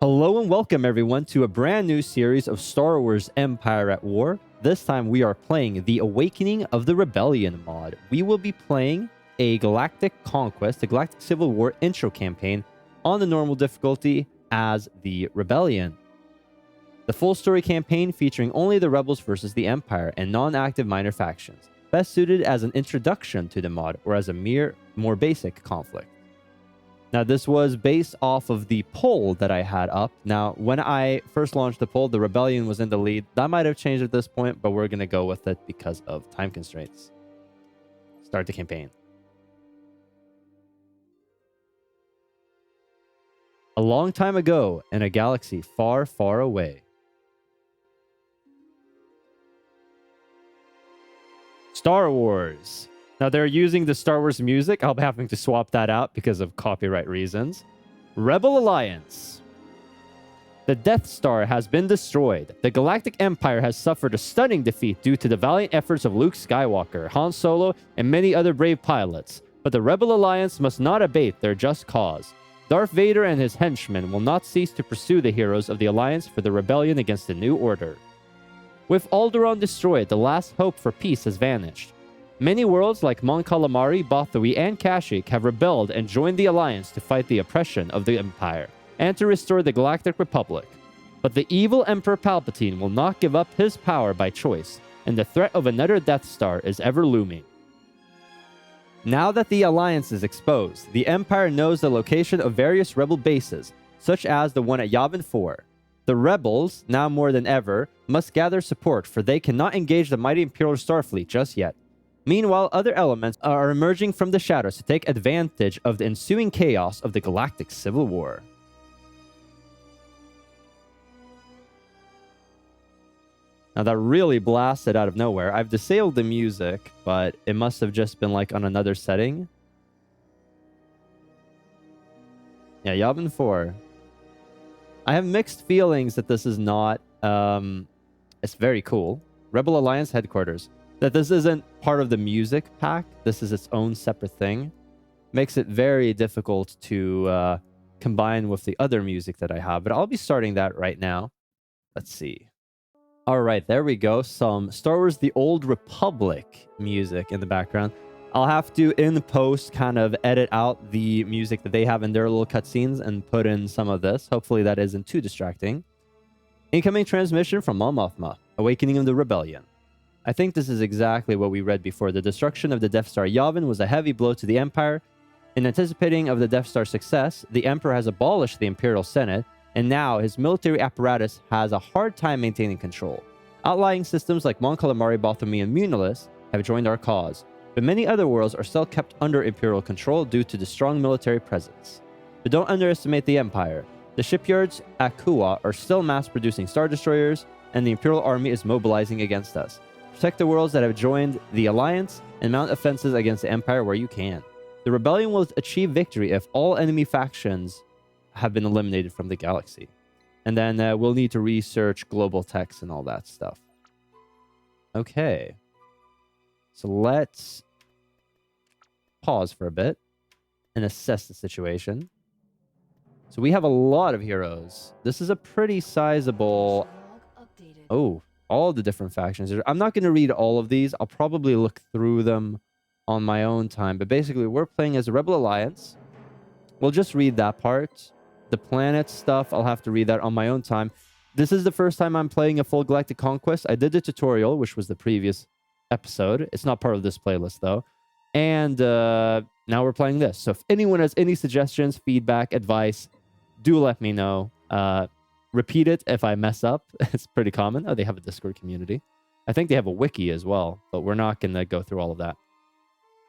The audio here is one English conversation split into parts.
Hello and welcome everyone to a brand new series of Star Wars Empire at War. This time we are playing the Awakening of the Rebellion mod. We will be playing a Galactic Conquest, a Galactic Civil War intro campaign on the normal difficulty as the Rebellion. The full story campaign featuring only the Rebels versus the Empire and non-active minor factions, best suited as an introduction to the mod or as a more basic conflict. Now, this was based off of the poll that I had up. Now, when I first launched the poll, the Rebellion was in the lead. That might have changed at this point, but we're going to go with it because of time constraints. Start the campaign. A long time ago, in a galaxy far, far away. Star Wars. Now, they're using the Star Wars music. I'll be having to swap that out because of copyright reasons. Rebel Alliance. The Death Star has been destroyed. The Galactic Empire has suffered a stunning defeat due to the valiant efforts of Luke Skywalker, Han Solo, and many other brave pilots. But the Rebel Alliance must not abate their just cause. Darth Vader and his henchmen will not cease to pursue the heroes of the Alliance for the rebellion against the New Order. With Alderaan destroyed, the last hope for peace has vanished. Many worlds like Mon Calamari, Bothui, and Kashyyyk have rebelled and joined the Alliance to fight the oppression of the Empire and to restore the Galactic Republic. But the evil Emperor Palpatine will not give up his power by choice, and the threat of another Death Star is ever looming. Now that the Alliance is exposed, the Empire knows the location of various rebel bases, such as the one at Yavin 4. The rebels, now more than ever, must gather support, for they cannot engage the mighty Imperial Starfleet just yet. Meanwhile, other elements are emerging from the shadows to take advantage of the ensuing chaos of the Galactic Civil War. Now that really blasted out of nowhere. I've disabled the music, but it must have just been like on another setting. Yeah, Yavin 4. I have mixed feelings that this is not... it's very cool. Rebel Alliance headquarters. That this isn't part of the music pack. This is its own separate thing. Makes it very difficult to combine with the other music that I have. But I'll be starting that right now. Let's see. All right, there we go. Some Star Wars The Old Republic music in the background. I'll have to, in post, kind of edit out the music that they have in their little cutscenes and put in some of this. Hopefully that isn't too distracting. Incoming transmission from Mos Mothma, Awakening of the Rebellion. I think this is exactly what we read before. The destruction of the Death Star Yavin was a heavy blow to the Empire. In anticipating of the Death Star's success, the Emperor has abolished the Imperial Senate, and now his military apparatus has a hard time maintaining control. Outlying systems like Mon Calamari, Bothui, and Munilis have joined our cause, but many other worlds are still kept under Imperial control due to the strong military presence. But don't underestimate the Empire. The shipyards at Kuwa are still mass-producing Star Destroyers, and the Imperial Army is mobilizing against us. Protect the worlds that have joined the Alliance and mount offenses against the Empire where you can. The Rebellion will achieve victory if all enemy factions have been eliminated from the galaxy. And then we'll need to research global text and all that stuff. Okay. So let's pause for a bit and assess the situation. So we have a lot of heroes. This is a pretty sizable... Oh, all the different factions. I'm not going to read all of these. I'll probably look through them on my own time. But basically, we're playing as a Rebel Alliance. We'll just read that part. The planet stuff, I'll have to read that on my own time. This is the first time I'm playing a full Galactic Conquest. I did the tutorial, which was the previous episode. It's not part of this playlist, though. And now we're playing this. So if anyone has any suggestions, feedback, advice, do let me know. Repeat it if I mess up. It's pretty common. Oh, they have a Discord community. I think they have a wiki as well, but we're not going to go through all of that.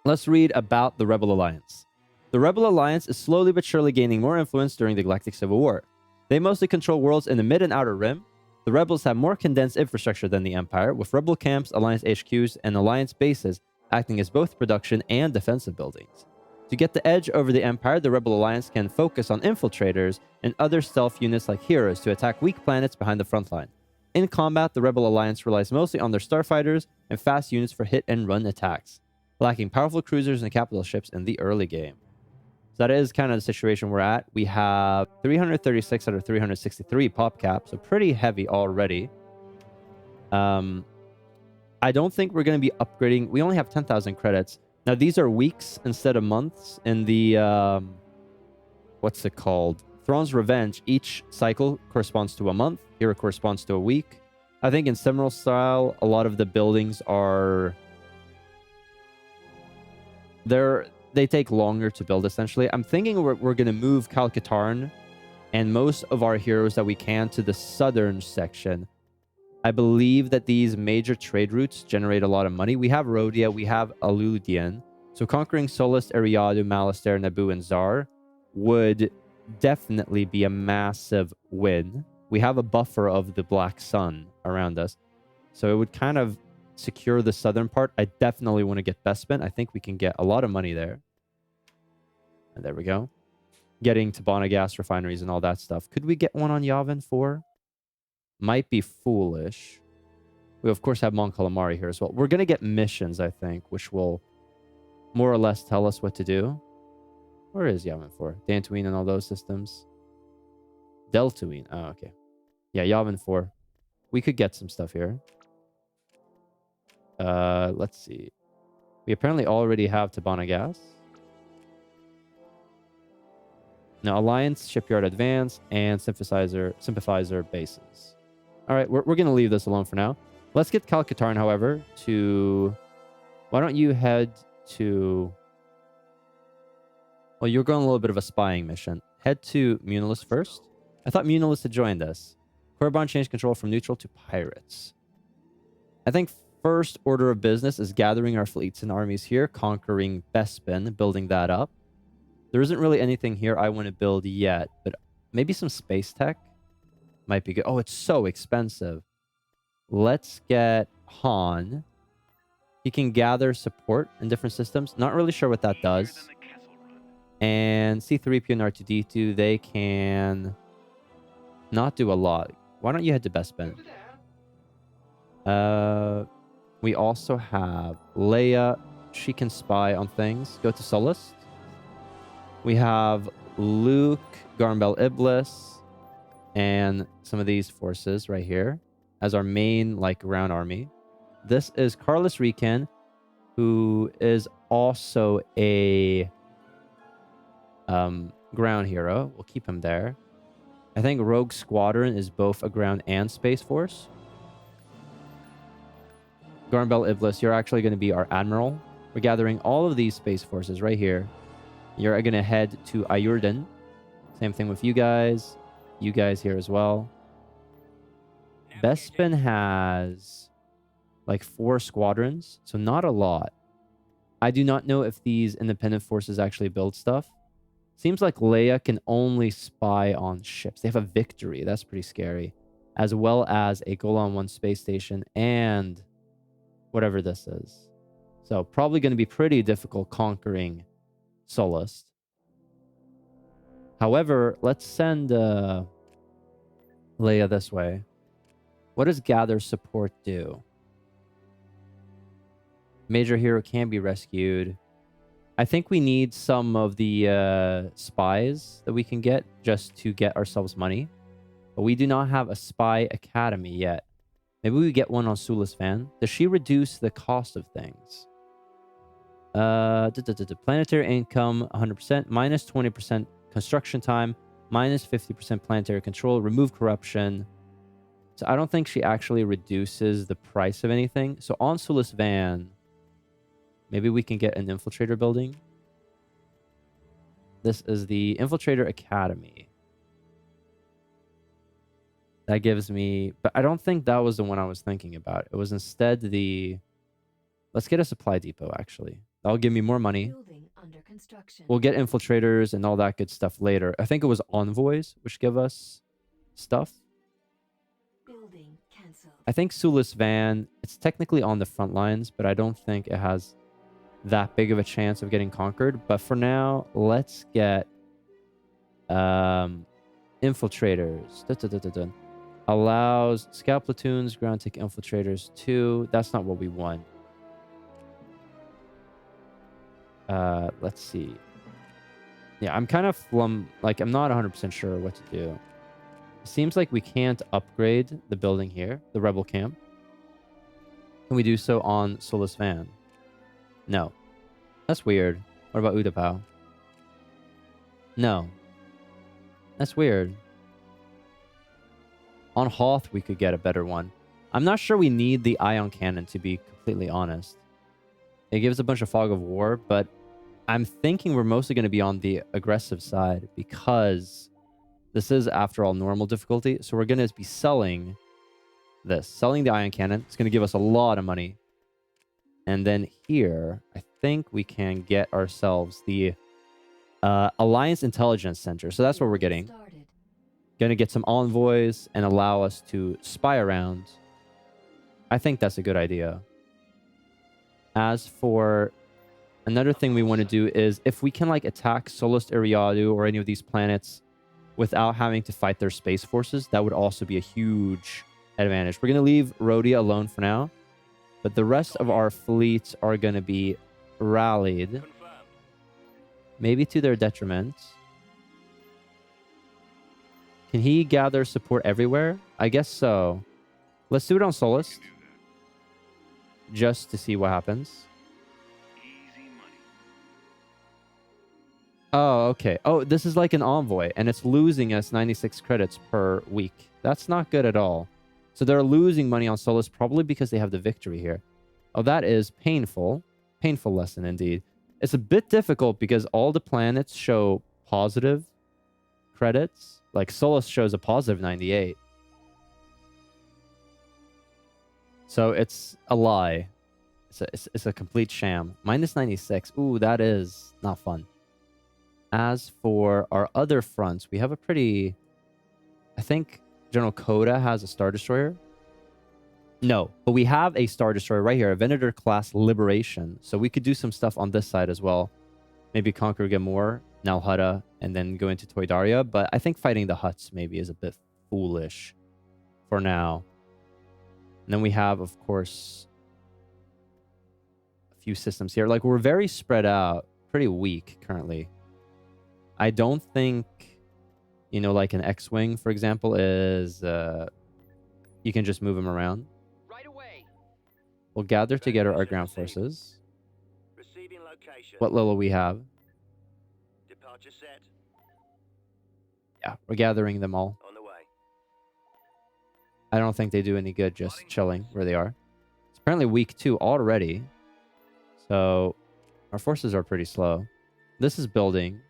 Let's read about the Rebel Alliance. The Rebel Alliance is slowly but surely gaining more influence during the Galactic Civil War. They mostly control worlds in the Mid and Outer Rim. The Rebels have more condensed infrastructure than the Empire, with Rebel camps, Alliance HQs, and Alliance bases acting as both production and defensive buildings. To get the edge over the Empire, the Rebel Alliance can focus on infiltrators and other stealth units like heroes to attack weak planets behind the front line. In combat, the Rebel Alliance relies mostly on their starfighters and fast units for hit-and-run attacks, lacking powerful cruisers and capital ships in the early game. So that is kind of the situation we're at. We have 336 out of 363 pop cap, so pretty heavy already. I don't think we're going to be upgrading. We only have 10,000 credits. Now, these are weeks instead of months. In the, what's it called? Thrawn's Revenge, each cycle corresponds to a month. Here it corresponds to a week. I think in Seminole style, a lot of the buildings are... They take longer to build, essentially. I'm thinking we're going to move Kal Katarn and most of our heroes that we can to the southern section. I believe that these major trade routes generate a lot of money. We have Rhodia, we have Aludian. So conquering Solist, Eriadu, Malastair, Naboo, and Zar would definitely be a massive win. We have a buffer of the Black Sun around us. So it would kind of secure the southern part. I definitely want to get Bespin. I think we can get a lot of money there. And there we go. Getting Tabana gas refineries and all that stuff. Could we get one on Yavin 4? Might be foolish. We, of course, have Mon Calamari here as well. We're going to get missions, I think, which will more or less tell us what to do. Where is Yavin 4? Dantooine and all those systems. Deltooine. Oh, okay. Yeah, Yavin 4. We could get some stuff here. Let's see. We apparently already have Tabana gas. Now, Alliance, Shipyard Advance, and Sympathizer bases. All right, we're going to leave this alone for now. Let's get Kal Katarn, however, to... Why don't you head to... Well, you're going a little bit of a spying mission. Head to Munilis first. I thought Munilis had joined us. Korriban changed control from neutral to pirates. I think first order of business is gathering our fleets and armies here, conquering Bespin, building that up. There isn't really anything here I want to build yet, but maybe some space tech might be good. Oh, it's so expensive. Let's get Han. He can gather support in different systems. Not really sure what that does. And C-3PO and R2-D2, they can not do a lot. Why don't you head to Bespin? We also have Leia. She can spy on things. Go to Solist. We have Luke, Garmbel Iblis, and some of these forces right here as our main, like, ground army. This is Carlos Rican, who is also a ground hero. We'll keep him there. I think Rogue Squadron is both a ground and space force. Garmbel Iblis, you're actually going to be our admiral. We're gathering all of these space forces right here. You're going to head to Ayurdan. Same thing with you guys. You guys here as well. Bespin has like 4 squadrons, so not a lot. I do not know if these independent forces actually build stuff. Seems like Leia can only spy on ships. They have a Victory. That's pretty scary. As well as a Golan 1 space station and whatever this is. So probably going to be pretty difficult conquering Solist. However, let's send Leia this way. What does gather support do? Major hero can be rescued. I think we need some of the spies that we can get just to get ourselves money. But we do not have a spy academy yet. Maybe we get one on Sulis Van. Does she reduce the cost of things? Planetary income, 100%. Minus 20% construction time. Minus 50% planetary control. Remove corruption. So I don't think she actually reduces the price of anything. So on Sulis Van, maybe we can get an infiltrator building. This is the Infiltrator Academy. That gives me... But I don't think that was the one I was thinking about. It was instead the... Let's get a supply depot, actually. That'll give me more money. We'll get infiltrators and all that good stuff later. I think it was envoys, which give us stuff. I think Sulis Van, it's technically on the front lines, but I don't think it has that big of a chance of getting conquered. But for now, let's get infiltrators. Allows scout platoons, ground tank infiltrators too. That's not what we want. Let's see. Yeah, I'm kind of like, I'm not 100% sure what to do. It seems like we can't upgrade the building here, the rebel camp. Can we do so on Solus Van? No. That's weird. What about Utapau? No. That's weird. On Hoth, we could get a better one. I'm not sure we need the ion cannon, to be completely honest. It gives a bunch of fog of war, but I'm thinking we're mostly going to be on the aggressive side because this is, after all, normal difficulty. So we're going to be selling this. Selling the ion cannon. It's going to give us a lot of money. And then here, I think we can get ourselves the Alliance Intelligence Center. So that's what we're getting. Going to get some envoys and allow us to spy around. I think that's a good idea. As for another thing we want to do is if we can like attack Solus Iriadu or any of these planets without having to fight their space forces, that would also be a huge advantage. We're going to leave Rhodia alone for now, but the rest of our fleets are going to be rallied. Maybe to their detriment. Can he gather support everywhere? I guess so. Let's do it on Solus. Just to see what happens. Oh, okay. Oh, this is like an envoy, and it's losing us 96 credits per week. That's not good at all. So they're losing money on Solus, probably because they have the victory here. Oh, that is painful. Painful lesson indeed. It's a bit difficult because all the planets show positive credits. Like Solus shows a positive 98. So it's a lie. It's a complete sham. Minus 96. Ooh, that is not fun. As for our other fronts, we have a pretty... I think General Coda has a Star Destroyer. No, but we have a Star Destroyer right here, a Venator class Liberation. So we could do some stuff on this side as well. Maybe conquer Gamor, Nalhutta, and then go into Toydaria. But I think fighting the Hutts maybe is a bit foolish for now. And then we have, of course, a few systems here. Like, we're very spread out, pretty weak currently. I don't think, you know, like an X-Wing, for example, is... you can just move them around. Right away. We'll gather together our ground forces. Receiving location. What little we have. Departure set. Yeah, we're gathering them all. On the way. I don't think they do any good just chilling where they are. It's apparently week 2 already. So our forces are pretty slow. This is building.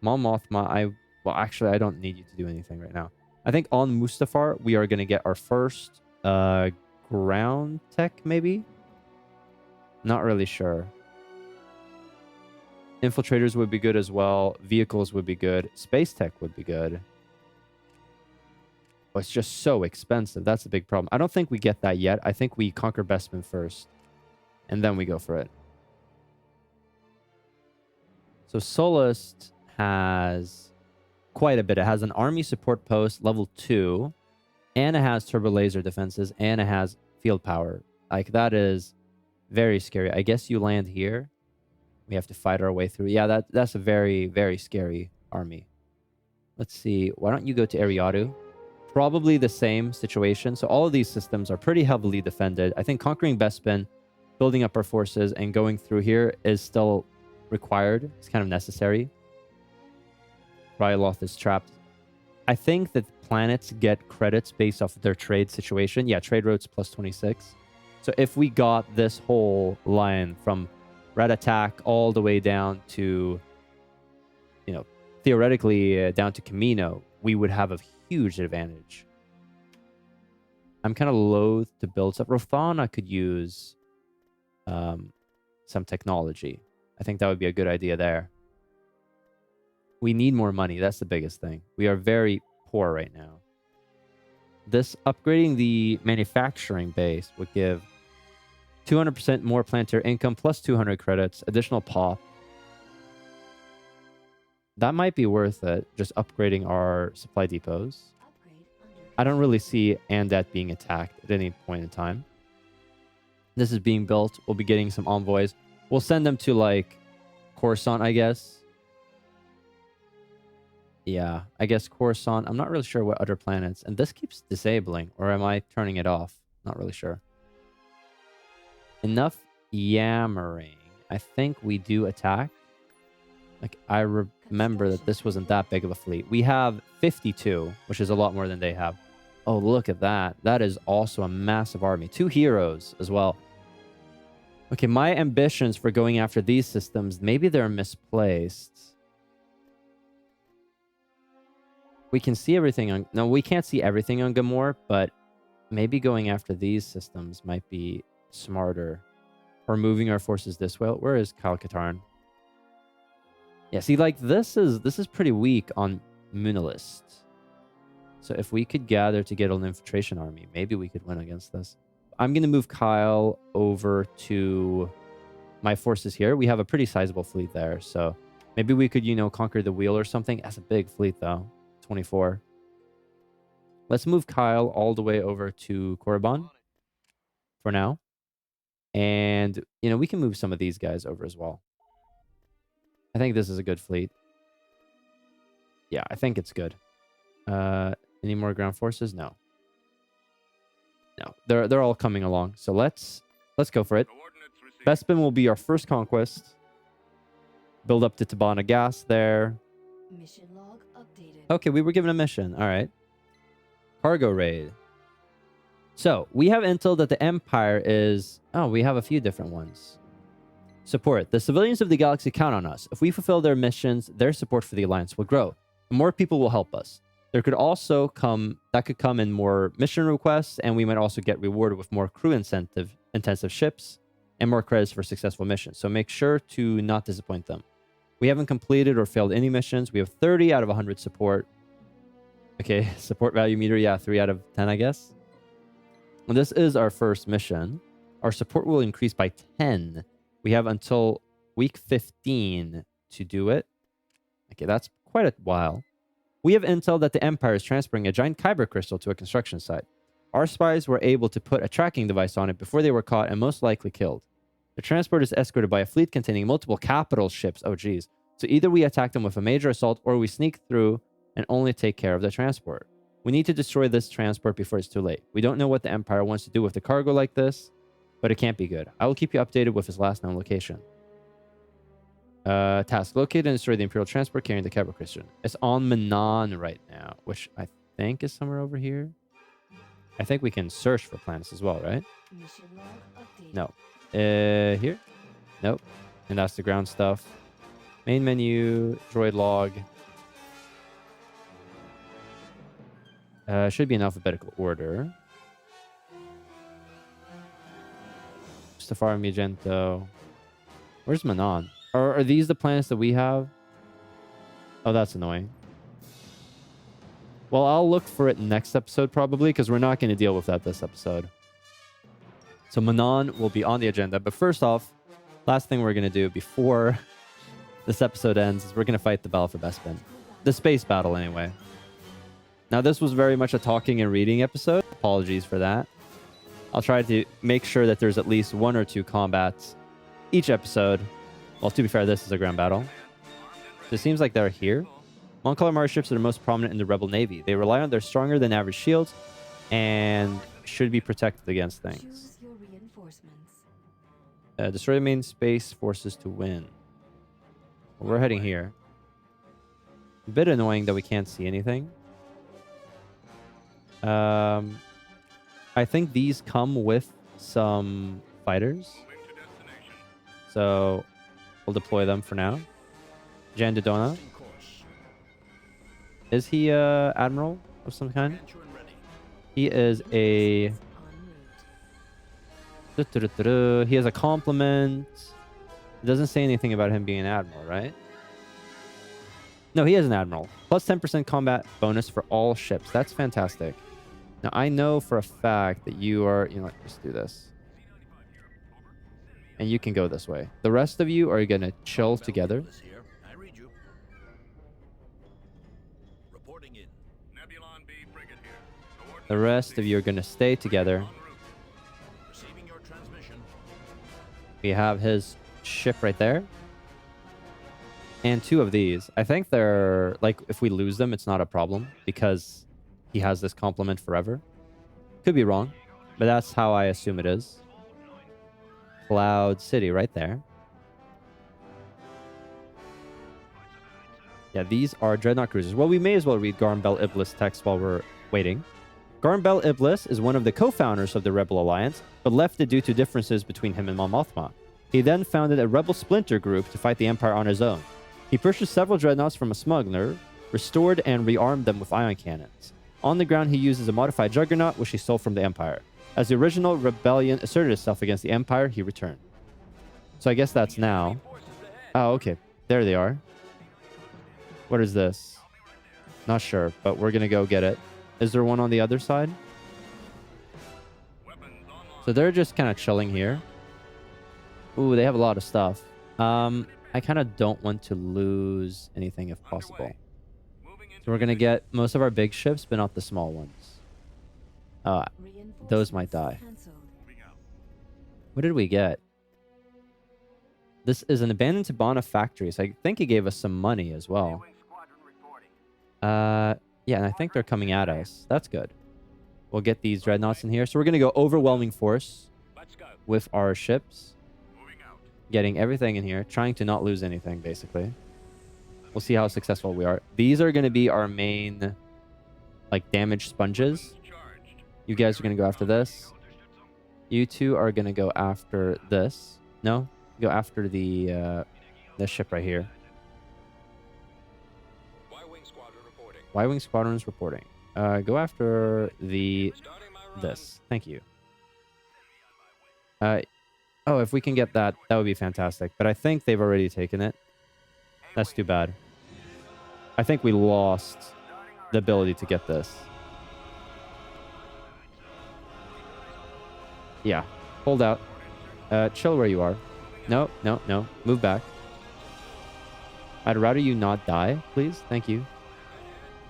Mon Mothma, well, actually, I don't need you to do anything right now. I think on Mustafar, we are going to get our first ground tech, maybe? Not really sure. Infiltrators would be good as well. Vehicles would be good. Space tech would be good. But it's just so expensive. That's a big problem. I don't think we get that yet. I think we conquer Bespin first. And then we go for it. So Solus has quite a bit. It has an army support post, level 2. And it has turbo laser defenses. And it has field power. Like, that is very scary. I guess you land here. We have to fight our way through. Yeah, that's a very, very scary army. Let's see. Why don't you go to Ariadu? Probably the same situation. So all of these systems are pretty heavily defended. I think conquering Bespin, building up our forces, and going through here is still required. It's kind of necessary. Ryloth is trapped. I think that planets get credits based off of their trade situation. Yeah, trade routes plus 26. So if we got this whole line from Red Attack all the way down to, you know, theoretically down to Camino, we would have a huge advantage. I'm kind of loath to build stuff. Rothana could use some technology. I think that would be a good idea there. We need more money. That's the biggest thing. We are very poor right now. This upgrading the manufacturing base would give 200% more planetary income plus 200 credits, additional pop. That might be worth it, just upgrading our supply depots. I don't really see Andet being attacked at any point in time. This is being built. We'll be getting some envoys. We'll send them to, like, Coruscant, I guess. Yeah, I guess Coruscant. I'm not really sure what other planets. And this keeps disabling. Or am I turning it off? Not really sure. Enough yammering. I think we do attack. Like, I remember that this wasn't that big of a fleet. We have 52, which is a lot more than they have. Oh, look at that. That is also a massive army. 2 heroes as well. Okay, my ambitions for going after these systems, maybe they're misplaced. We can see everything on... No, we can't see everything on Gamor, but maybe going after these systems might be smarter. Or moving our forces this way. Where is Kyle Katarn? Yeah, see, like, this is pretty weak on Munalist. So if we could gather to get an infiltration army, maybe we could win against this. I'm going to move Kyle over to my forces here. We have a pretty sizable fleet there, so maybe we could, you know, conquer the wheel or something. That's a big fleet, though. 24. Let's move Kyle all the way over to Korriban for now. And, you know, we can move some of these guys over as well. I think this is a good fleet. Yeah, I think it's good. Any more ground forces? No. No, they're all coming along. So let's go for it. Bespin will be our first conquest. Build up to Tabana Gas there. Mission log updated. Okay, we were given a mission. All right. Cargo raid. So we have intel that the Empire is... Oh, we have a few different ones. Support. The civilians of the galaxy count on us. If we fulfill their missions, their support for the Alliance will grow. More people will help us. There could also come in more mission requests, and we might also get rewarded with more crew intensive ships and more credits for successful missions. So make sure to not disappoint them. We haven't completed or failed any missions. We have 30 out of 100 support. Okay, support value meter, yeah, 3 out of 10, I guess. And this is our first mission. Our support will increase by 10. We have until week 15 to do it. Okay, that's quite a while. We have intel that the Empire is transferring a giant kyber crystal to a construction site. Our spies were able to put a tracking device on it before they were caught and most likely killed. The transport is escorted by a fleet containing multiple capital ships. Oh, geez. So either we attack them with a major assault or we sneak through and only take care of the transport. We need to destroy this transport before it's too late. We don't know what the Empire wants to do with the cargo like this, but it can't be good. I will keep you updated with his last known location. Task. Locate and destroy the Imperial transport carrying the Kyber Crystal. It's on Manan right now, which I think is somewhere over here. I think we can search for planets as well, right? Mission log updated. No. Here? Nope. And that's the ground stuff. Main menu, droid log. Should be in alphabetical order. Mustafar Magento. Where's Manan? Are these the planets that we have? Oh, that's annoying. Well, I'll look for it next episode probably, because we're not going to deal with that this episode. So Manan will be on the agenda. But first off, last thing we're going to do before this episode ends is we're going to fight the battle for Bespin. The space battle, anyway. Now, this was very much a talking and reading episode. Apologies for that. I'll try to make sure that there's at least 1 or 2 combats each episode. Well, to be fair, this is a ground battle. So it seems like they're here. Mon Calamari ships are the most prominent in the Rebel Navy. They rely on their stronger than average shields and should be protected against things. Choose your reinforcements. Destroy the main space forces to win. Well, we're heading here. A bit annoying that we can't see anything. I think these come with some fighters. So we'll deploy them for now. Jan Dodona. Is he admiral of some kind? He is a... He has a compliment. It doesn't say anything about him being an admiral, right? No, he is an admiral. Plus 10% combat bonus for all ships. That's fantastic. Now, I know for a fact that you are... You know what? Just do this. And you can go this way. The rest of you are going to chill together. The rest of you are going to stay together. We have his ship right there. And 2 of these. I think they're like, if we lose them, it's not a problem because he has this complement forever. Could be wrong, but that's how I assume it is. Cloud City right there. Yeah, these are Dreadnought cruisers. Well, we may as well read Garm Bel Iblis text while we're waiting. Garm Bel Iblis is one of the co-founders of the Rebel Alliance, but left it due to differences between him and Mon Mothma. He then founded a rebel splinter group to fight the Empire on his own. He purchased several dreadnoughts from a smuggler, restored and rearmed them with ion cannons. On the ground, he uses a modified Juggernaut, which he stole from the Empire. As the original rebellion asserted itself against the Empire, he returned. So I guess that's now. Oh, okay. There they are. What is this? Not sure, but we're going to go get it. Is there one on the other side? So they're just kind of chilling here. Ooh, they have a lot of stuff. I kind of don't want to lose anything if possible. So we're going to get most of our big ships, but not the small ones. Those might die. What did we get? This is an abandoned Tabana factory, so I think he gave us some money as well. Yeah, and I think they're coming at us. That's good. We'll get these dreadnoughts in here. So we're going to go overwhelming force with our ships. Getting everything in here. Trying to not lose anything, basically. We'll see how successful we are. These are going to be our main, like, damage sponges. You guys are going to go after this. You two are going to go after this. No? Go after the ship right here. Y-Wing Squadron is reporting. Go after this. Thank you. Oh, if we can get that, that would be fantastic. But I think they've already taken it. That's too bad. I think we lost the ability to get this. Yeah. Hold out. Chill where you are. No, no, no. Move back. I'd rather you not die, please. Thank you.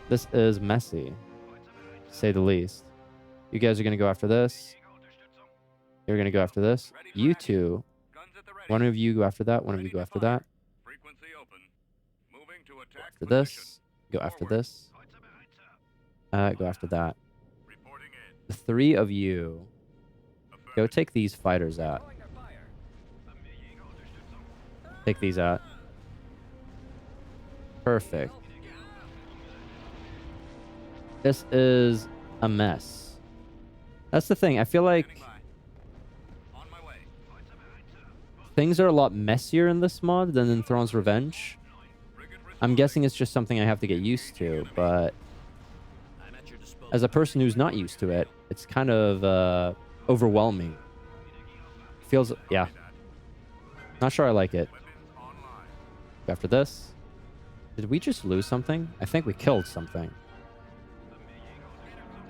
This is messy, to say the least. You guys are going to go after this. You're going to go after this. You two. One of you go after that. One of you go after that. Go after this. Go after this. Go after that. The 3 of you. Go take these fighters out. Take these out. Perfect. This is a mess. That's the thing. I feel like things are a lot messier in this mod than in Thrawn's Revenge. I'm guessing it's just something I have to get used to, but as a person who's not used to it, it's kind of overwhelming. Feels, yeah. Not sure I like it. After this. Did we just lose something? I think we killed something.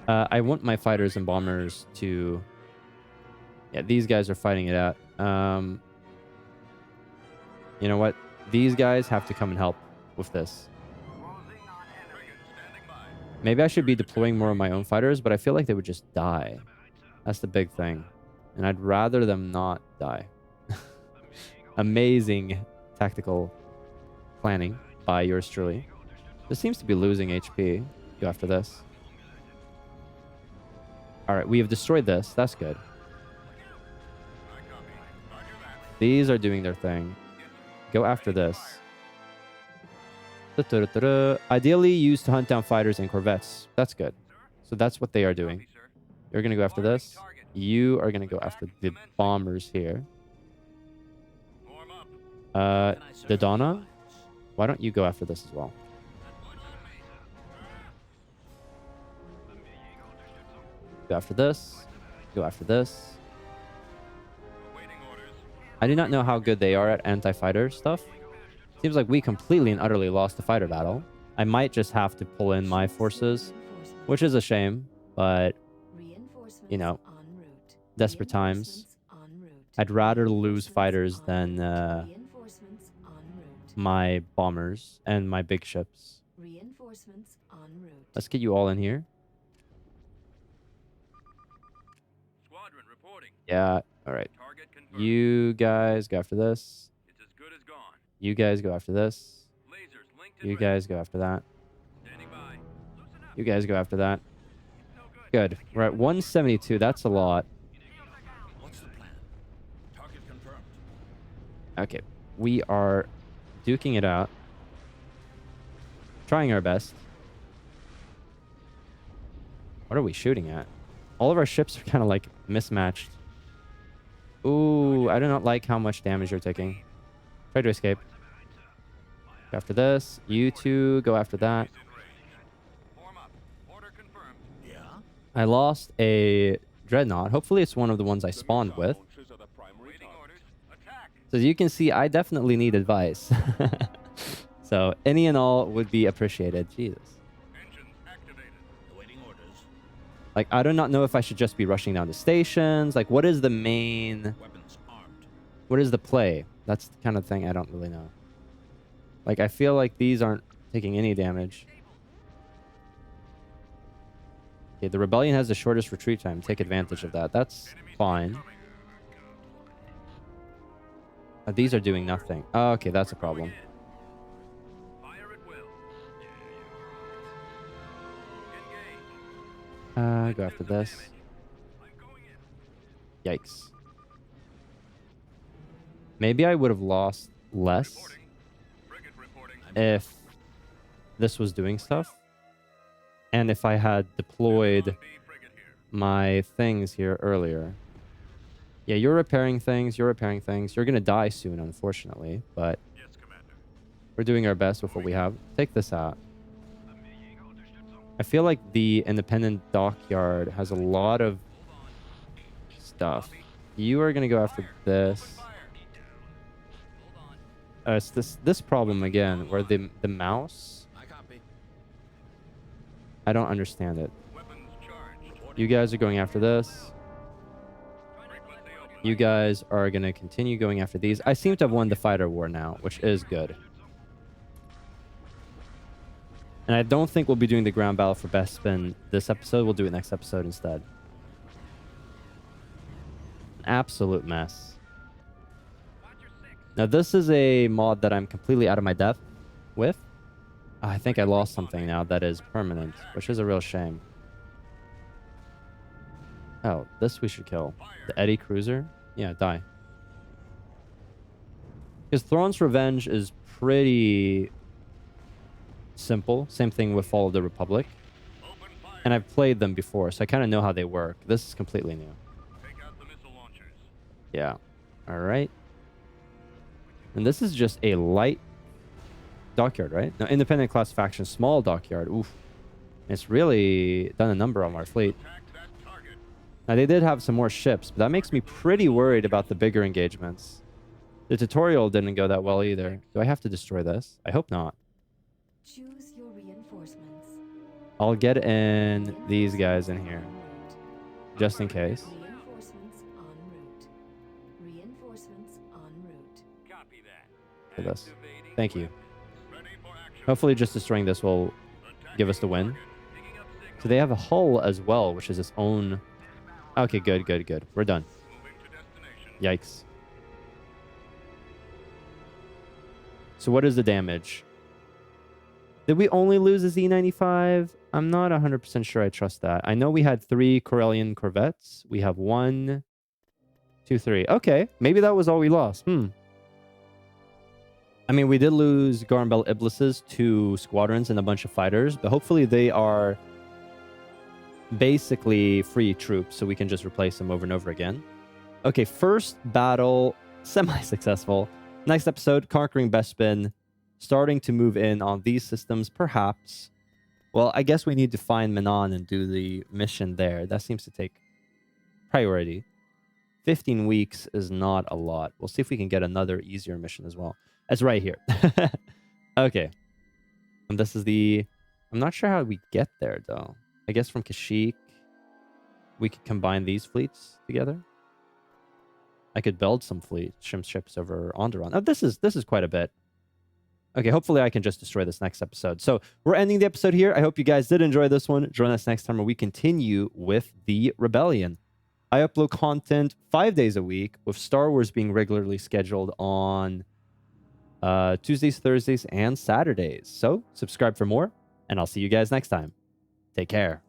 I want my fighters and bombers to... Yeah, these guys are fighting it out. You know what? These guys have to come and help with this. Maybe I should be deploying more of my own fighters, but I feel like they would just die. That's the big thing. And I'd rather them not die. Amazing tactical planning by yours truly. This seems to be losing HP. Go after this. Alright, we have destroyed this. That's good. These are doing their thing. Go after this. Ideally used to hunt down fighters and corvettes. That's good. So that's what they are doing. You're going to go after this. You are going to go after the bombers here. The Donna, why don't you go after this as well? Go after this. Go after this. I do not know how good they are at anti-fighter stuff. Seems like we completely and utterly lost the fighter battle. I might just have to pull in my forces, which is a shame, but, you know, desperate times. I'd rather lose fighters than my bombers and my big ships. Let's get you all in here. Yeah, all right. You guys go after this. You guys go after this. You guys go after that. Standing by. Loosen up. You guys go after that. No good. Good. We're at 172. That's a lot. What's the plan? Target confirmed. Okay. We are duking it out. Trying our best. What are we shooting at? All of our ships are kind of like mismatched. Ooh, I do not like how much damage you're taking. Try to escape. Go after this. You two go after that. Form up. Order confirmed. Yeah. I lost a dreadnought. Hopefully it's one of the ones I spawned with. Waiting orders. Attack. So as you can see, I definitely need advice. So any and all would be appreciated. Jesus. Engines activated. Awaiting orders. Like, I do not know if I should just be rushing down to stations. Like, what is the main... Weapons armed. What is the play? That's the kind of thing I don't really know. Like, I feel like these aren't taking any damage. Okay, the Rebellion has the shortest retreat time. Take advantage of that. That's fine. These are doing nothing. Oh, okay, that's a problem. Fire at will. Engage. Go after this. I'm going in. Yikes. Maybe I would have lost less Reporting. Frigate reporting. if this was doing stuff. And if I had deployed B frigate here. my things here earlier. Yeah, you're repairing things. You're repairing things. You're going to die soon, unfortunately. But Yes, Commander. we're doing our best with what we have. Take this out. I feel like the independent dockyard has a lot of stuff. You are going to go after this. Fire. It's this problem again, where the mouse... I copy. I don't understand it. Weapons charged. You guys are going after this. Frequency open. You guys are going to continue going after these. I seem to have won the fighter war now, which is good. And I don't think we'll be doing the ground battle for Bespin this episode. We'll do it next episode instead. An absolute mess. Now, this is a mod that I'm completely out of my depth with. I think I lost something now that is permanent, which is a real shame. Oh, this we should kill. The Eddy Cruiser? Yeah, die. Because Thrawn's Revenge is pretty simple. Same thing with Fall of the Republic. Open fire. And I've played them before, so I kind of know how they work. This is completely new. Take out the missile launchers. Yeah. All right. And this is just a light dockyard, right? No, independent class faction, small dockyard. Oof. It's really done a number on our fleet. Attack that target. Now, they did have some more ships, but that makes me pretty worried about the bigger engagements. The tutorial didn't go that well either. Do I have to destroy this? I hope not. Choose your reinforcements. I'll get in these guys in here, just in case. Reinforcements en route. Reinforcements en route. Copy that. For this. Activating Thank you. weapons. Ready for action. Hopefully just destroying this will give us the win. Target. Picking up signal. So they have a hull as well, which is its own... Okay, good, good, good. We're done. Moving to destination. Yikes. So what is the damage? Did we only lose a Z95? I'm not 100% sure I trust that. I know we had 3 Corellian corvettes. We have 1, 2, 3. Okay, maybe that was all we lost. I mean, we did lose Garnbel Iblis's 2 squadrons and a bunch of fighters, but hopefully they are basically free troops, so we can just replace them over and over again. Okay, first battle, semi-successful. Next episode, conquering Bespin. Starting to move in on these systems, perhaps. Well, I guess we need to find Manon and do the mission there. That seems to take priority. 15 weeks is not a lot. We'll see if we can get another easier mission as well. It's right here. Okay. And this is the... I'm not sure how we get there, though. I guess from Kashyyyk, we could combine these fleets together. I could build some ships over Onderon. Oh, this is quite a bit. Okay, hopefully I can just destroy this next episode. So we're ending the episode here. I hope you guys did enjoy this one. Join us next time where we continue with the Rebellion. I upload content 5 days a week, with Star Wars being regularly scheduled on Tuesdays, Thursdays, and Saturdays. So subscribe for more, and I'll see you guys next time. Take care.